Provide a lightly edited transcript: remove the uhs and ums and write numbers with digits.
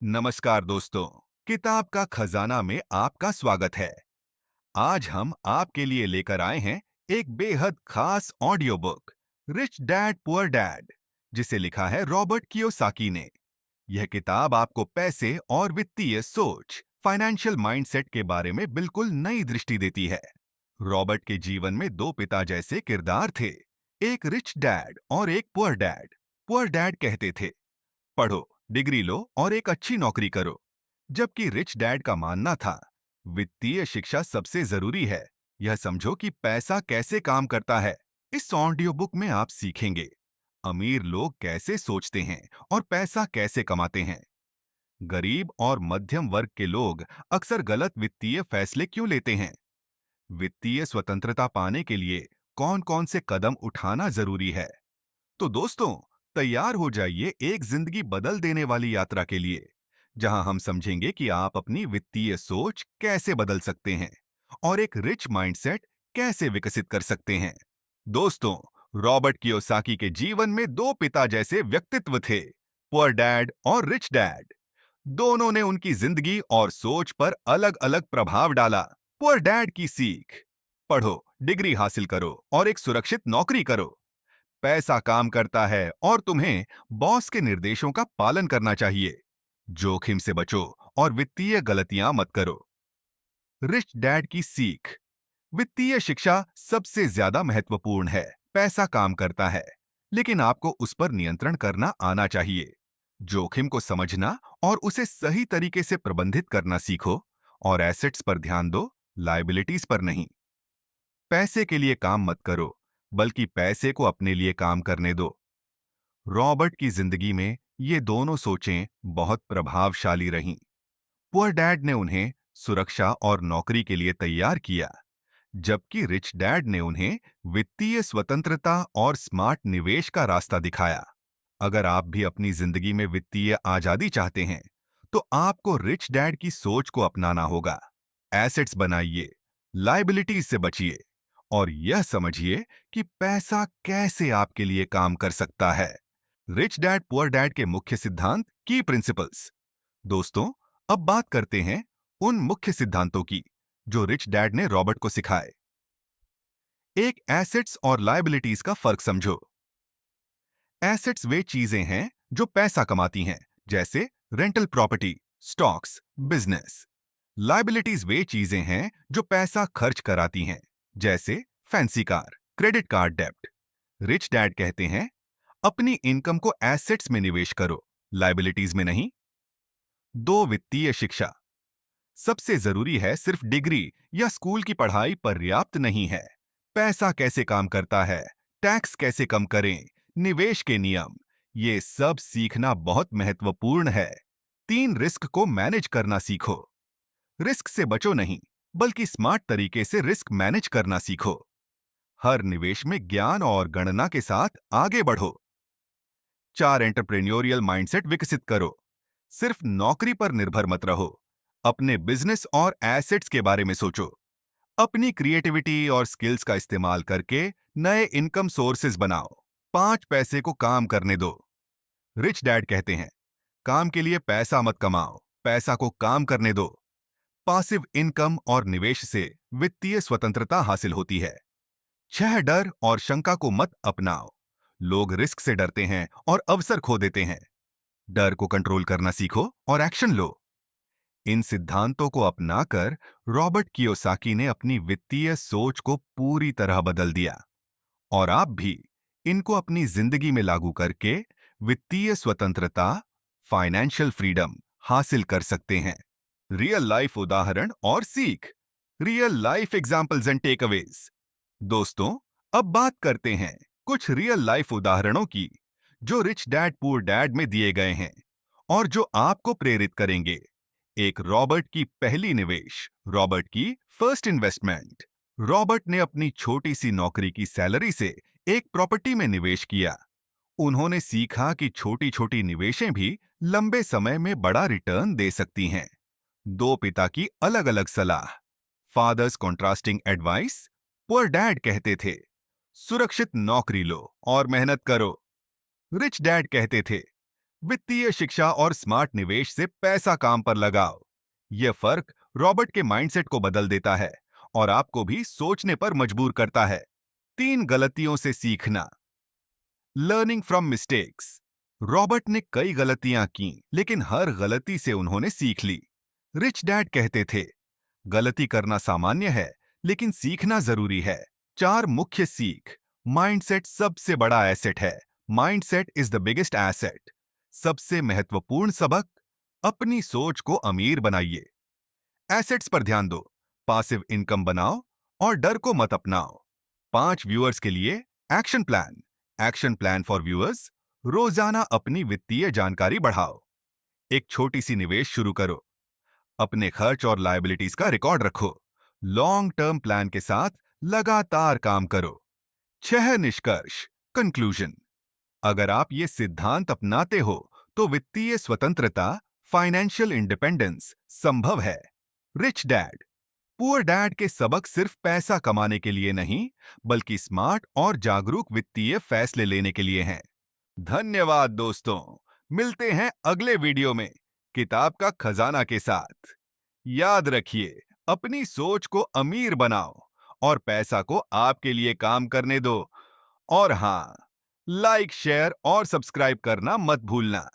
नमस्कार दोस्तों, किताब का खजाना में आपका स्वागत है। आज हम आपके लिए लेकर आए हैं एक बेहद खास audio book, rich dad poor dad, जिसे लिखा है रॉबर्ट कियोसाकी ने। यह किताब आपको पैसे और वित्तीय सोच, फाइनेंशियल माइंडसेट के बारे में बिल्कुल नई दृष्टि देती है। रॉबर्ट के जीवन में दो पिता जैसे किरदार थे, एक रिच डैड और एक पुअर डैड। पुअर डैड कहते थे, पढ़ो, डिग्री लो और एक अच्छी नौकरी करो। जबकि रिच डैड का मानना था, वित्तीय शिक्षा सबसे जरूरी है। यह समझो कि पैसा कैसे काम करता है। इस ऑडियो बुक में आप सीखेंगे अमीर लोग कैसे सोचते हैं और पैसा कैसे कमाते हैं। गरीब और मध्यम वर्ग के लोग अक्सर गलत वित्तीय फैसले क्यों लेते हैं। वित्तीय स्वतंत्रता पाने के लिए कौन-कौन से कदम उठाना जरूरी है। तो दोस्तों, तैयार हो जाइए एक जिंदगी बदल देने वाली यात्रा के लिए, जहां हम समझेंगे कि आप अपनी वित्तीय सोच कैसे बदल सकते हैं और एक रिच माइंडसेट कैसे विकसित कर सकते हैं। दोस्तों, रॉबर्ट कियोसाकी के जीवन में दो पिता जैसे व्यक्तित्व थे, पुअर डैड और रिच डैड। दोनों ने उनकी जिंदगी और सोच पर अलग-अलग प्रभाव डाला। पुअर डैड की सीख, पढ़ो, डिग्री हासिल करो और एक सुरक्षित नौकरी करो। पैसा काम करता है और तुम्हें बॉस के निर्देशों का पालन करना चाहिए। जोखिम से बचो और वित्तीय गलतियां मत करो। रिच डैड की सीख, वित्तीय शिक्षा सबसे ज्यादा महत्वपूर्ण है। पैसा काम करता है, लेकिन आपको उस पर नियंत्रण करना आना चाहिए। जोखिम को समझना और उसे सही तरीके से प्रबंधित करना सीखो और एसेट्स पर ध्यान दो, लायबिलिटीज पर नहीं। पैसे के लिए काम मत करो, बल्कि पैसे को अपने लिए काम करने दो। रॉबर्ट की जिंदगी में ये दोनों सोचें बहुत प्रभावशाली रहीं। पुअर डैड ने उन्हें सुरक्षा और नौकरी के लिए तैयार किया, जबकि रिच डैड ने उन्हें वित्तीय स्वतंत्रता और स्मार्ट निवेश का रास्ता दिखाया। अगर आप भी अपनी जिंदगी में वित्तीय आजादी चाहते हैं, तो आपको रिच डैड की सोच को अपनाना होगा। एसेट्स बनाइए, लायबिलिटीज से बचिए और यह समझिए कि पैसा कैसे आपके लिए काम कर सकता है। रिच डैड पुअर डैड के मुख्य सिद्धांत, की प्रिंसिपल्स। दोस्तों, अब बात करते हैं उन मुख्य सिद्धांतों की जो रिच डैड ने रॉबर्ट को सिखाए। एक, एसेट्स और लायबिलिटीज का फर्क समझो। एसेट्स वे चीजें हैं जो पैसा कमाती हैं, जैसे rental property, stocks, business. Liabilities वे चीजें हैं जो पैसा खर्च कराती हैं, जैसे फैंसी कार, क्रेडिट कार्ड डेब्ट। रिच डैड कहते हैं, अपनी इनकम को एसेट्स में निवेश करो, लायबिलिटीज में नहीं। दो, वित्तीय शिक्षा। सबसे जरूरी है, सिर्फ डिग्री या स्कूल की पढ़ाई पर्याप्त नहीं है। पैसा कैसे काम करता है, टैक्स कैसे कम करें, निवेश के नियम, ये सब सीखना बहुत महत्वपूर्ण है। तीन, रिस्क को मैनेज करना सीखो। रिस्क से बचो नहीं, बल्कि स्मार्ट तरीके से रिस्क मैनेज करना सीखो। हर निवेश में ज्ञान और गणना के साथ आगे बढ़ो। चार, एंटरप्रेन्योरियल माइंडसेट विकसित करो। सिर्फ नौकरी पर निर्भर मत रहो, अपने बिजनेस और एसेट्स के बारे में सोचो। अपनी क्रिएटिविटी और स्किल्स का इस्तेमाल करके नए इनकम सोर्सेज बनाओ। पांच, पैसे को काम करने दो। रिच डैड कहते हैं, काम के लिए पैसा मत कमाओ, पैसा को काम करने दो। पासिव इनकम और निवेश से वित्तीय स्वतंत्रता हासिल होती है। छह, डर और शंका को मत अपनाओ। लोग रिस्क से डरते हैं और अवसर खो देते हैं। डर को कंट्रोल करना सीखो और एक्शन लो। इन सिद्धांतों को अपनाकर रॉबर्ट कियोसाकी ने अपनी वित्तीय सोच को पूरी तरह बदल दिया और आप भी इनको अपनी जिंदगी में लागू करके वित्तीय स्वतंत्रता, फाइनेंशियल फ्रीडम हासिल कर सकते हैं। रियल लाइफ उदाहरण और सीख, real life examples and takeaways. दोस्तों, अब बात करते हैं कुछ रियल लाइफ उदाहरणों की जो रिच डैड पुअर डैड में दिए गए हैं और जो आपको प्रेरित करेंगे। एक, रॉबर्ट की पहली निवेश, रॉबर्ट की फर्स्ट इन्वेस्टमेंट। रॉबर्ट ने अपनी छोटी सी नौकरी की सैलरी से एक प्रॉपर्टी में निवेश किया। उन्होंने सीखा कि छोटी छोटी निवेशें भी लंबे समय में बड़ा रिटर्न दे सकती हैं। दो, पिता की अलग अलग सलाह, fathers contrasting advice. Poor dad कहते थे, सुरक्षित नौकरी लो और मेहनत करो। रिच डैड कहते थे, वित्तीय शिक्षा और स्मार्ट निवेश से पैसा काम पर लगाओ। यह फर्क रॉबर्ट के माइंडसेट को बदल देता है और आपको भी सोचने पर मजबूर करता है। 3 गलतियों से सीखना। Learning from mistakes. रॉबर्ट ने कई गलतियां की, लेकिन हर गलती से उन्होंने सीख ली। रिच डैड कहते थे, गलती करना सामान्य है, लेकिन सीखना जरूरी है। 4 मुख्य सीख। माइंडसेट सबसे बड़ा एसेट है। Mindset is the biggest asset. सबसे महत्वपूर्ण सबक, अपनी सोच को अमीर बनाइए। एसेट्स पर ध्यान दो, पासिव इनकम बनाओ और डर को मत अपनाओ। 5 व्यूअर्स के लिए action plan. Action plan for viewers, रोजाना अपनी वित्तीय जानकारी बढ़ाओ। एक छोटी सी निवेश शुरू करो। अपने खर्च और लायबिलिटीज का रिकॉर्ड रखो। लॉन्ग टर्म प्लान के साथ लगातार काम करो। 6 निष्कर्ष, कंक्लूजन। अगर आप ये सिद्धांत अपनाते हो तो वित्तीय स्वतंत्रता, फाइनेंशियल इंडिपेंडेंस संभव है। रिच डैड पुअर डैड के सबक सिर्फ पैसा कमाने के लिए नहीं, बल्कि स्मार्ट और जागरूक वित्तीय फैसले लेने के लिए हैं। धन्यवाद दोस्तों। मिलते हैं अगले वीडियो में किताब का खजाना के साथ। याद रखिए, अपनी सोच को अमीर बनाओ और पैसा को आपके लिए काम करने दो। और हां, लाइक, शेयर और सब्सक्राइब करना मत भूलना।